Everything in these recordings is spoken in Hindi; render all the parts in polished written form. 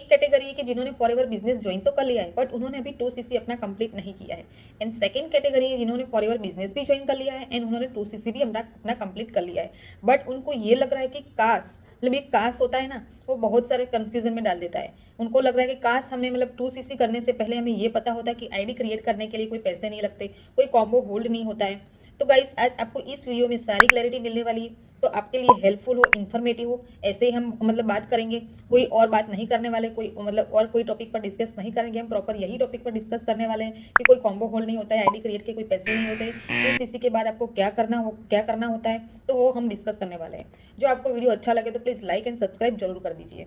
कैटेगरी है कि जिन्होंने फॉरएवर बिजनेस ज्वाइन तो कर लिया है बट उन्होंने अभी 2cc अपना कंप्लीट नहीं किया है। एंड सेकंड कैटेगरी है जिन्होंने फॉरएवर बिजनेस भी ज्वाइन कर लिया है एंड उन्होंने 2cc भी अपना कंप्लीट कर लिया है, बट उनको ये लग रहा है कि काश, मतलब एक काश होता है ना, वो बहुत सारे कंफ्यूजन में डाल देता है। उनको लग रहा है कि काश हमने मतलब 2cc करने से पहले हमें ये पता होता कि आईडी क्रिएट करने के लिए कोई पैसे नहीं लगते, कोई कॉम्बो होल्ड नहीं होता है। तो गाइस आज आपको इस वीडियो में सारी क्लैरिटी मिलने वाली है, तो आपके लिए हेल्पफुल हो, इन्फॉर्मेटिव हो। ऐसे ही हम मतलब बात करेंगे, कोई और बात नहीं करने वाले, कोई मतलब और कोई टॉपिक पर डिस्कस नहीं करेंगे। हम प्रॉपर यही टॉपिक पर डिस्कस करने वाले हैं कि कोई कॉम्बो होल्ड नहीं होता है, आईडी क्रिएट के कोई पैसे नहीं होते, 2cc के बाद आपको क्या करना होता है, तो वो हम डिस्कस करने वाले हैं। जो आपको वीडियो अच्छा लगे तो प्लीज़ लाइक एंड सब्सक्राइब जरूर कर दीजिए।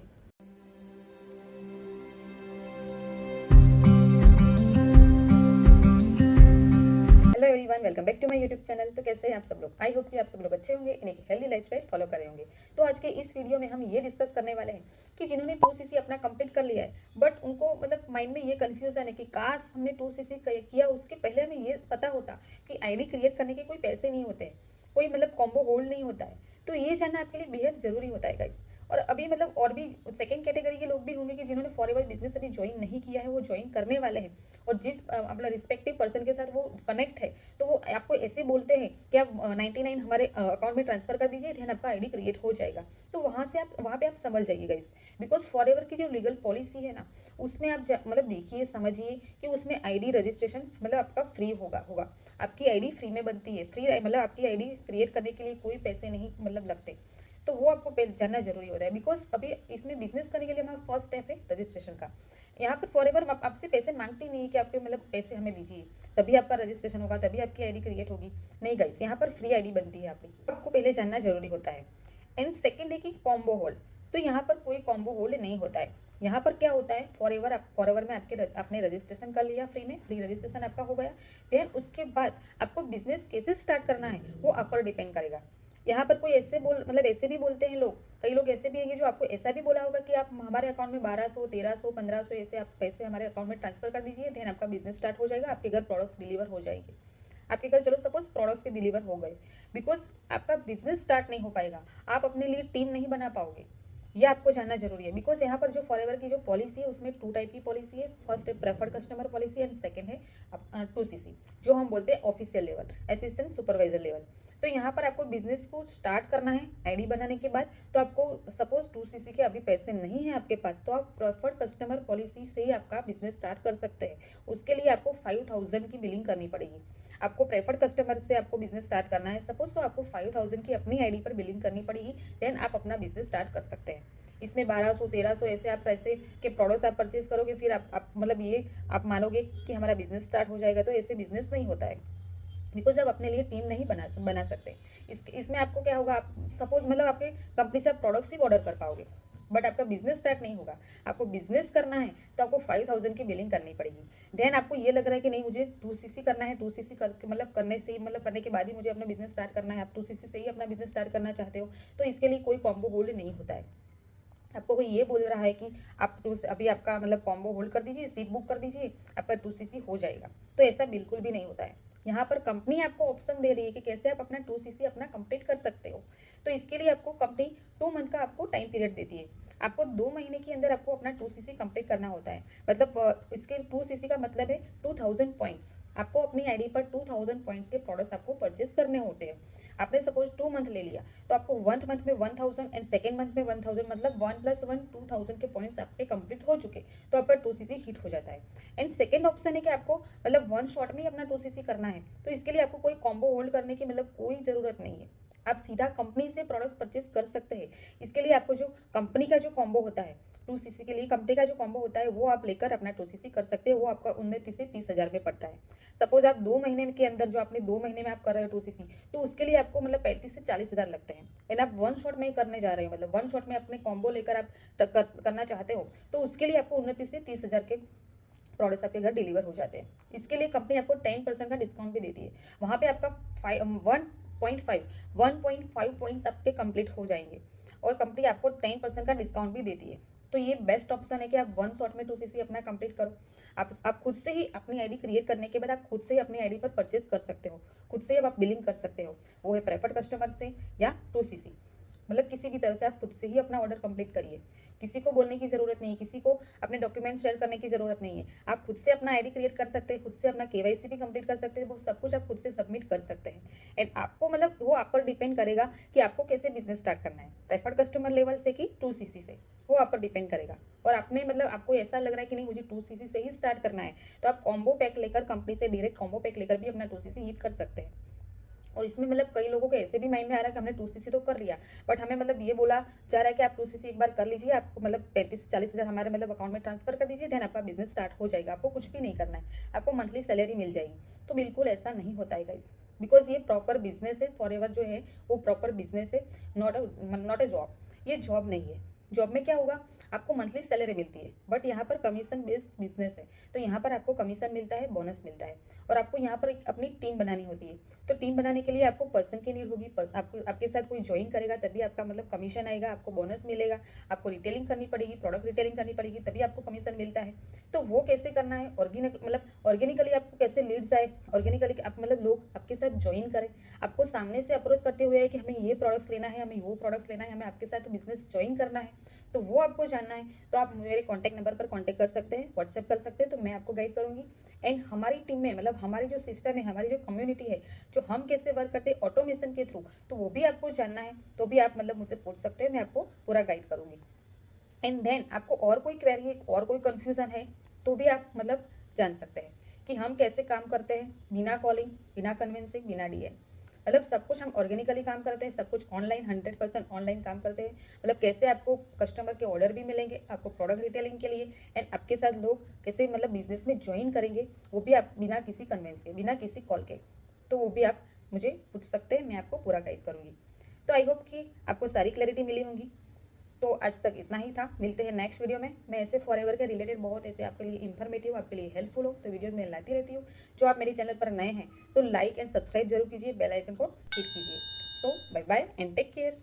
Hello everyone, welcome back to my YouTube channel. तो कैसे हैं आप सब लोग? आई होप कि आप सब लोग अच्छे होंगे, एक हेल्दी लाइफस्टाइल फॉलो कर रहे होंगे। तो आज के इस वीडियो में हम ये डिस्कस करने वाले हैं कि जिन्होंने 2cc अपना कंप्लीट कर लिया है बट उनको मतलब माइंड में ये कंफ्यूजन है कि काश हमने 2cc किया उसके पहले हमें ये पता होता कि आईडी क्रिएट करने के कोई पैसे नहीं होते हैं, कोई मतलब कॉम्बो होल्ड नहीं होता है। तो ये जानना आपके लिए बेहद जरूरी होता है गाइस। और अभी मतलब और भी सेकंड कैटेगरी के लोग भी होंगे कि जिन्होंने फॉरएवर बिजनेस अभी ज्वाइन नहीं किया है, वो ज्वाइन करने वाले हैं। और जिस अपना रिस्पेक्टिव पर्सन के साथ वो कनेक्ट है, तो वो आपको ऐसे बोलते हैं कि आप 99 हमारे अकाउंट में ट्रांसफर कर दीजिए, देन आपका आईडी क्रिएट हो जाएगा। तो वहाँ पे आप समझ जाइए गाइस, बिकॉज फॉरएवर की जो लीगल पॉलिसी है ना, उसमें आप मतलब देखिए, समझिए कि उसमें आईडी रजिस्ट्रेशन मतलब आपका फ्री होगा। आपकी आईडी फ्री में बनती है, फ्री मतलब आपकी आईडी क्रिएट करने के लिए कोई पैसे नहीं मतलब लगते। तो वो आपको जानना जरूरी होता है, बिकॉज अभी इसमें बिजनेस करने के लिए हमारा फर्स्ट स्टेप है रजिस्ट्रेशन का। यहाँ पर फॉरएवर आपसे पैसे मांगती नहीं है कि आपके मतलब पैसे हमें दीजिए तभी आपका रजिस्ट्रेशन होगा, तभी आपकी आईडी क्रिएट होगी। नहीं गाइस, यहाँ पर फ्री आईडी बनती है आपको पहले जानना जरूरी होता है। एंड सेकेंड है कि कॉम्बो होल्ड। तो यहाँ पर कोई कॉम्बो होल्ड नहीं होता है। यहाँ पर क्या होता है, फॉरएवर में आपने रजिस्ट्रेशन कर लिया, फ्री में फ्री रजिस्ट्रेशन आपका हो गया। देन उसके बाद आपको बिजनेस कैसे स्टार्ट करना है वो आप पर डिपेंड करेगा। यहाँ पर कोई ऐसे मतलब ऐसे भी बोलते हैं लोग, कई लोग ऐसे भी हैं जो आपको ऐसा भी बोला होगा कि आप हमारे अकाउंट में 1200 1300 1500 ऐसे आप पैसे हमारे अकाउंट में ट्रांसफर कर दीजिए, देन आपका बिजनेस स्टार्ट हो जाएगा, आपके घर प्रोडक्ट्स डिलीवर हो जाएंगे। आपके घर चलो सपोज प्रोडक्ट्स के डिलीवर हो गए, बिकॉज आपका बिजनेस स्टार्ट नहीं हो पाएगा, आप अपने लिए टीम नहीं बना पाओगे। ये आपको जानना जरूरी है, बिकॉज यहाँ पर जो फॉरएवर की जो पॉलिसी है उसमें 2 टाइप की पॉलिसी है। फर्स्ट है preferred customer policy and second है 2cc, जो हम बोलते हैं official level, assistant supervisor level. तो यहाँ पर आपको बिजनेस को स्टार्ट करना है आईडी बनाने के बाद, तो आपको सपोज 2cc के अभी पैसे नहीं है आपके पास, तो आप प्रेफर्ड कस्टमर पॉलिसी से ही आपका बिजनेस स्टार्ट कर सकते हैं। उसके लिए आपको 5000 की बिलिंग करनी पड़ेगी। आपको प्रेफर्ड कस्टमर से आपको बिजनेस स्टार्ट करना है सपोज, तो आपको 5000 की अपनी आईडी पर बिलिंग करनी पड़ेगी, देन आप अपना बिजनेस स्टार्ट कर सकते हैं। इसमें 1200 1300 ऐसे आप पैसे के प्रोडक्ट्स आप परचेज करोगे, फिर आप मतलब ये आप मानोगे कि हमारा बिजनेस स्टार्ट हो जाएगा, तो ऐसे बिजनेस नहीं होता है, बिकॉज आप अपने लिए टीम नहीं बना सकते। इसमें आपको क्या होगा, आप सपोज मतलब आपके कंपनी से आप प्रोडक्ट्स ही ऑर्डर कर पाओगे बट आपका बिजनेस स्टार्ट नहीं होगा। आपको बिजनेस करना है तो आपको 5000 की बिलिंग करनी पड़ेगी। देन आपको ये लग रहा है कि नहीं मुझे 2cc करना है, 2cc करके मतलब करने के बाद ही मुझे अपना बिजनेस स्टार्ट करना है, आप 2cc से ही अपना बिजनेस स्टार्ट करना चाहते हो, तो इसके लिए कोई कॉम्बो होल्ड नहीं होता है। आपको कोई ये बोल रहा है कि आप अभी आपका मतलब कॉम्बो होल्ड कर दीजिए, सीट बुक कर दीजिए, आपका 2cc हो जाएगा, तो ऐसा बिल्कुल भी नहीं होता है। यहाँ पर कंपनी आपको ऑप्शन दे रही है कि कैसे आप अपना 2cc अपना कंप्लीट कर सकते हो। तो इसके लिए आपको कंपनी 2 मंथ का आपको टाइम पीरियड देती है। आपको 2 महीने के अंदर आपको अपना 2cc कंप्लीट करना होता है। मतलब इसके 2cc का मतलब है 2000 पॉइंट्स। आपको अपनी आईडी पर 2000 पॉइंट्स के प्रोडक्ट्स आपको परचेज करने होते हैं। आपने सपोज 2 मंथ ले लिया, तो आपको 1 मंथ में 1000 एंड सेकेंड मंथ में 1000, मतलब 1+1 2000 के पॉइंट्स आपके कंप्लीट हो चुके, तो आपका 2cc हिट हो जाता है। एंड सेकेंड ऑप्शन है कि आपको मतलब वन शॉट में ही अपना 2cc करना है, तो इसके लिए आपको कोई कॉम्बो होल्ड करने की मतलब कोई ज़रूरत नहीं है। आप सीधा कंपनी से प्रोडक्ट्स परचेज कर सकते हैं। इसके लिए आपको जो कंपनी का जो कॉम्बो होता है 2cc के लिए, कंपनी का जो कॉम्बो होता है वो आप लेकर अपना 2cc कर सकते हैं। वो आपका 29 से 30 हज़ार में पड़ता है। सपोज आप 2 महीने के अंदर, जो आपने 2 महीने में आप कर रहे हो 2cc, तो उसके लिए आपको मतलब 35 से 40 हज़ार लगते हैं। एंड आप वन शॉट में ही करने जा रहे हो, मतलब वन शॉट में अपने कॉम्बो लेकर आप करना चाहते हो, तो उसके लिए आपको 29 से 30 हज़ार के प्रोडक्ट्स आपके घर डिलीवर हो जाते हैं। इसके लिए कंपनी आपको 10% का डिस्काउंट भी देती है। वहाँ पे आपका 1.5 पॉइंट्स आपके कंप्लीट हो जाएंगे, और कंपनी आपको 10% का डिस्काउंट भी देती है। तो ये बेस्ट ऑप्शन है कि आप वन शॉट में 2cc अपना कंप्लीट करो। आप खुद से ही अपनी आईडी क्रिएट करने के बाद आप खुद से ही अपनी आईडी पर परचेज कर सकते हो, खुद से ही आप बिलिंग कर सकते हो, वो है प्रेफर्ड कस्टमर से या 2cc। मतलब किसी भी तरह से आप खुद से ही अपना ऑर्डर कंप्लीट करिए। किसी को बोलने की ज़रूरत नहीं है, किसी को अपने डॉक्यूमेंट शेयर करने की ज़रूरत नहीं है। आप खुद से अपना आईडी क्रिएट कर सकते हैं, खुद से अपना केवाईसी भी कंप्लीट कर सकते हैं, वो सब कुछ आप खुद से सबमिट कर सकते हैं। एंड आपको मतलब वो आप पर डिपेंड करेगा कि आपको कैसे बिज़नेस स्टार्ट करना है, प्रेफर्ड कस्टमर लेवल से कि 2CC से, वो आप पर डिपेंड करेगा। और आपने मतलब आपको ऐसा लग रहा है कि नहीं मुझे 2CC से ही स्टार्ट करना है, तो आप कॉम्बो पैक लेकर कंपनी से डायरेक्ट कॉम्बो पैक लेकर भी अपना 2CC हिट कर सकते हैं। और इसमें मतलब कई लोगों को ऐसे भी माइंड में आ रहा है कि हमने 2CC तो कर लिया, बट हमें मतलब ये बोला जा रहा है कि आप 2CC एक बार कर लीजिए, आपको मतलब 35 से 40 हज़ार हमारे मतलब अकाउंट में ट्रांसफर कर दीजिए, देन आपका बिजनेस स्टार्ट हो जाएगा, आपको कुछ भी नहीं करना है, आपको मंथली सैलरी मिल जाएगी। तो बिल्कुल ऐसा नहीं होता है गाइस, बिकॉज ये प्रॉपर बिजनेस है, फॉरएवर जो है वो प्रॉपर बिजनेस है, नॉट ए जॉब। ये जॉब नहीं है। जॉब में क्या होगा, आपको मंथली सैलरी मिलती है, बट यहाँ पर कमीशन बेस्ड बिजनेस है, तो यहाँ पर आपको कमीशन मिलता है, बोनस मिलता है। और आपको यहाँ पर एक अपनी टीम बनानी होती है, तो टीम बनाने के लिए आपको पर्सन की नीड होगी, आपको आपके साथ कोई ज्वाइन करेगा तभी आपका मतलब कमीशन आएगा, आपको बोनस मिलेगा। आपको रिटेलिंग करनी पड़ेगी, प्रोडक्ट रिटेलिंग करनी पड़ेगी, तभी आपको कमीशन मिलता है। तो वो कैसे करना है, ऑर्गेनिक मतलब ऑर्गेनिकली आपको कैसे लीड्स आए, ऑर्गेनिकली आप मतलब लोग आपके साथ ज्वाइन करें, आपको सामने से अप्रोच करते हुए है कि हमें ये प्रोडक्ट्स लेना है, हमें वो प्रोडक्ट्स लेना है, हमें आपके साथ बिजनेस ज्वाइन करना है, तो वो आपको जानना है, तो आप मेरे कॉन्टैक्ट नंबर पर कॉन्टैक्ट कर सकते हैं, व्हाट्सएप कर सकते हैं, तो मैं आपको गाइड करूँगी। एंड हमारी टीम में मतलब हमारी जो सिस्टम है, हमारी जो कम्युनिटी है, जो हम कैसे वर्क करते हैं ऑटोमेशन के थ्रू, तो वो भी आपको जानना है, तो भी आप मतलब मुझसे पूछ सकते हैं, मैं आपको पूरा गाइड करूँगी। एंड देन आपको और कोई क्वेरी है, और कोई कन्फ्यूज़न है, तो भी आप मतलब जान सकते हैं कि हम कैसे काम करते हैं, बिना कॉलिंग, बिना कन्विंसिंग, बिना डीएम। मतलब सब कुछ हम ऑर्गेनिकली काम करते हैं, सब कुछ ऑनलाइन, 100% ऑनलाइन काम करते हैं। मतलब कैसे आपको कस्टमर के ऑर्डर भी मिलेंगे, आपको प्रोडक्ट रिटेलिंग के लिए, एंड आपके साथ लोग कैसे मतलब बिजनेस में ज्वाइन करेंगे, वो भी आप बिना किसी कन्वेंस के, बिना किसी कॉल के, तो वो भी आप मुझे पूछ सकते हैं, मैं आपको पूरा गाइड करूँगी। तो आई होप कि आपको सारी क्लैरिटी मिली होंगी। तो आज तक इतना ही था, मिलते हैं नेक्स्ट वीडियो में। मैं ऐसे फॉरएवर के रिलेटेड बहुत ऐसे आपके लिए इन्फॉर्मेटिव, आपके लिए हेल्पफुल हो तो वीडियोज मैं लाती रहती हूँ। जो आप मेरे चैनल पर नए हैं तो लाइक एंड सब्सक्राइब जरूर कीजिए, बेल आइकन को हिट कीजिए। So bye bye and take care.